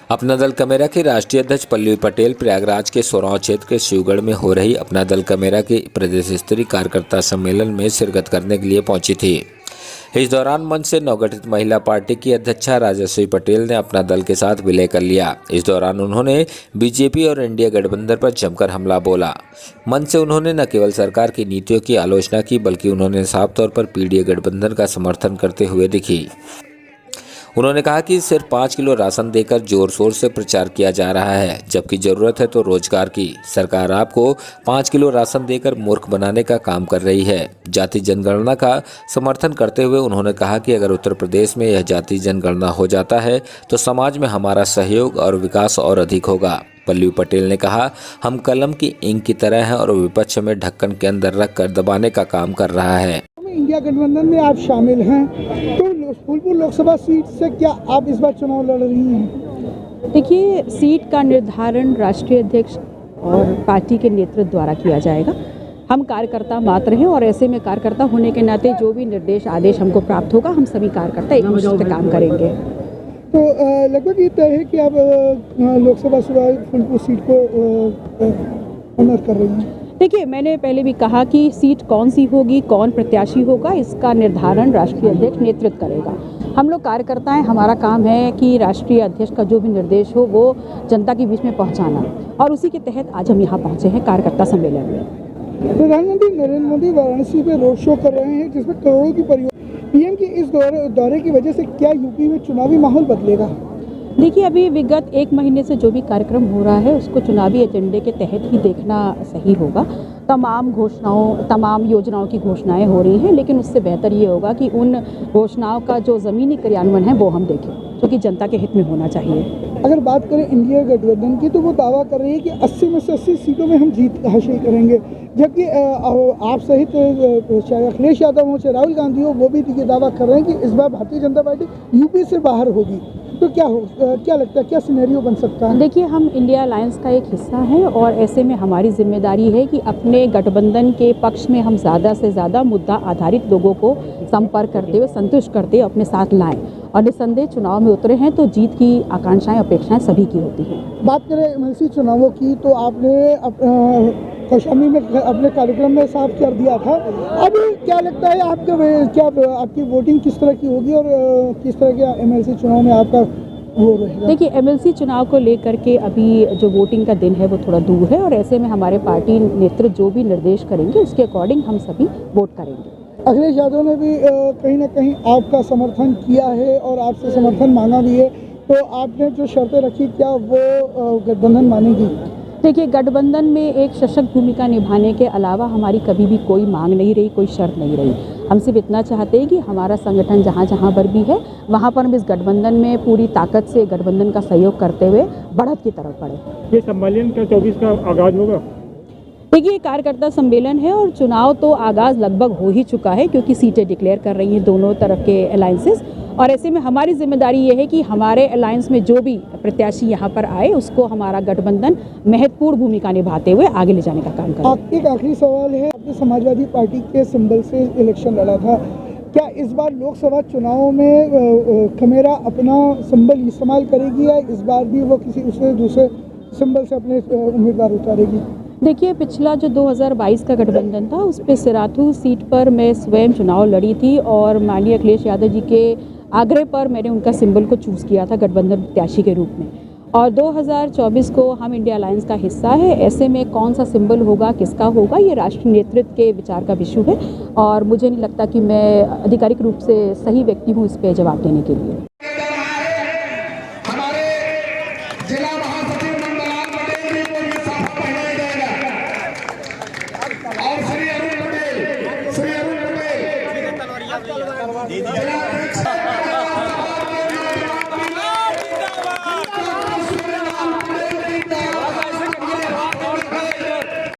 अपना दल कमेरा के राष्ट्रीय अध्यक्ष पल्लवी पटेल प्रयागराज के सोराव क्षेत्र के शिवगढ़ में हो रही अपना दल कमेरा के प्रदेश स्तरीय कार्यकर्ता सम्मेलन में शिरकत करने के लिए पहुंची थी। इस दौरान मंच से नवगठित महिला पार्टी की अध्यक्षा राजश्री पटेल ने अपना दल के साथ विलय कर लिया। इस दौरान उन्होंने बीजेपी और इंडिया गठबंधन पर जमकर हमला बोला। मंच से उन्होंने न केवल सरकार की नीतियों की आलोचना की, बल्कि उन्होंने साफ तौर पर पीडीए गठबंधन का समर्थन करते हुए दिखी। उन्होंने कहा कि सिर्फ 5 किलो राशन देकर जोर शोर से प्रचार किया जा रहा है, जबकि जरूरत है तो रोजगार की। सरकार आपको 5 किलो राशन देकर मूर्ख बनाने का काम कर रही है। जाति जनगणना का समर्थन करते हुए उन्होंने कहा कि अगर उत्तर प्रदेश में यह जाति जनगणना हो जाता है तो समाज में हमारा सहयोग और विकास और अधिक होगा। पल्लवी पटेल ने कहा, हम कलम की इंक की तरह हैं और विपक्ष में ढक्कन के अंदर रखकर दबाने का काम कर रहा है। इंडिया गठबंधन में आप शामिल हैं, तो फूलपुर लोकसभा सीट से क्या आप इस बार चुनाव लड़ रही हैं? देखिए, सीट का निर्धारण राष्ट्रीय अध्यक्ष और पार्टी के नेतृत्व द्वारा किया जाएगा। हम कार्यकर्ता मात्र हैं और ऐसे में कार्यकर्ता होने के नाते जो भी निर्देश आदेश हमको प्राप्त होगा, हम सभी कार्यकर्ता एक दूसरे से काम करेंगे। तो लगभग ये तय है कि आप लोकसभा फूलपुर सीट को ऑनर कर रही हैं। देखिए, मैंने पहले भी कहा कि सीट कौन सी होगी, कौन प्रत्याशी होगा, इसका निर्धारण राष्ट्रीय अध्यक्ष नेतृत्व करेगा। हम लोग कार्यकर्ता हैं, हमारा काम है कि राष्ट्रीय अध्यक्ष का जो भी निर्देश हो वो जनता के बीच में पहुंचाना, और उसी के तहत आज हम यहाँ पहुँचे हैं कार्यकर्ता सम्मेलन में। प्रधानमंत्री नरेंद्र मोदी वाराणसी में रोड शो कर रहे हैं, जिसमें करोड़ों की पीएम के इस दौरे की वजह से क्या यूपी में चुनावी माहौल बदलेगा? देखिए, अभी विगत 1 महीने से जो भी कार्यक्रम हो रहा है उसको चुनावी एजेंडे के तहत ही देखना सही होगा। तमाम योजनाओं की घोषणाएं हो रही हैं, लेकिन उससे बेहतर ये होगा कि उन घोषणाओं का जो ज़मीनी क्रियान्वयन है वो हम देखें, जो कि जनता के हित में होना चाहिए। अगर बात करें इंडिया गठबंधन की, तो वो दावा कर रही है कि 80 में से 80 सीटों में हम जीत हासिल करेंगे, जबकि आप सहित चाहे अखिलेश यादव हो, चाहे राहुल गांधी हो, वो भी ये दावा कर रहे हैं कि इस बार भारतीय जनता पार्टी यूपी से बाहर होगी। तो क्या लगता है, क्या सिनेरियो बन सकता है? देखिए, हम इंडिया अलायंस का एक हिस्सा हैं और ऐसे में हमारी जिम्मेदारी है कि अपने गठबंधन के पक्ष में हम ज़्यादा से ज़्यादा मुद्दा आधारित लोगों को संपर्क करते हुए, संतुष्ट करते हुए अपने साथ लाएं, और निस्संदेह चुनाव में उतरे हैं तो जीत की आकांक्षाएं, अपेक्षाएं सभी की होती हैं। बात करें एमएलसी चुनावों की, तो आपने कौशाम्बी में अपने कार्यक्रम में साफ कर दिया था। अब क्या लगता है आपकी वोटिंग किस तरह की होगी और किस तरह के एमएलसी चुनाव में आपका वो रहेगा? देखिए, एमएलसी चुनाव को लेकर के अभी जो वोटिंग का दिन है वो थोड़ा दूर है, और ऐसे में हमारे पार्टी नेतृत्व जो भी निर्देश करेंगे उसके अकॉर्डिंग हम सभी वोट करेंगे। अखिलेश यादव ने भी कहीं ना कहीं आपका समर्थन किया है और आपसे समर्थन मांगा भी है, तो आपने जो शर्तें रखी, क्या वो गठबंधन मानेगी? देखिए, गठबंधन में एक सशक्त भूमिका निभाने के अलावा हमारी कभी भी कोई मांग नहीं रही, कोई शर्त नहीं रही। हम सिर्फ इतना चाहते हैं कि हमारा संगठन जहाँ जहाँ पर भी है वहाँ पर हम इस गठबंधन में पूरी ताकत से गठबंधन का सहयोग करते हुए बढ़त की तरफ बढ़े। ये सम्मेलन का 24 का आगाज होगा? देखिए, कार्यकर्ता सम्मेलन है और चुनाव तो आगाज़ लगभग हो ही चुका है, क्योंकि सीटें डिक्लेयर कर रही हैं दोनों तरफ के अलायंसेस, और ऐसे में हमारी जिम्मेदारी ये है कि हमारे अलायंस में जो भी प्रत्याशी यहाँ पर आए उसको हमारा गठबंधन महत्वपूर्ण भूमिका निभाते हुए आगे ले जाने का काम करे। एक आखिरी सवाल है, आपने समाजवादी पार्टी के सिंबल से इलेक्शन लड़ा था, क्या इस बार लोकसभा चुनावों में कमेरा अपना सिंबल इस्तेमाल करेगी या इस बार भी वो किसी दूसरे सिंबल से अपने उम्मीदवार उतारेगी? देखिए, पिछला जो 2022 का गठबंधन था उस पर सिराथू सीट पर मैं स्वयं चुनाव लड़ी थी, और माननीय अखिलेश यादव जी के आग्रह पर मैंने उनका सिंबल को चूज़ किया था गठबंधन प्रत्याशी के रूप में। और 2024 को हम इंडिया अलायंस का हिस्सा है, ऐसे में कौन सा सिंबल होगा, किसका होगा, ये राष्ट्रीय नेतृत्व के विचार का विषय है, और मुझे नहीं लगता कि मैं आधिकारिक रूप से सही व्यक्ति हूँ इस पर जवाब देने के लिए।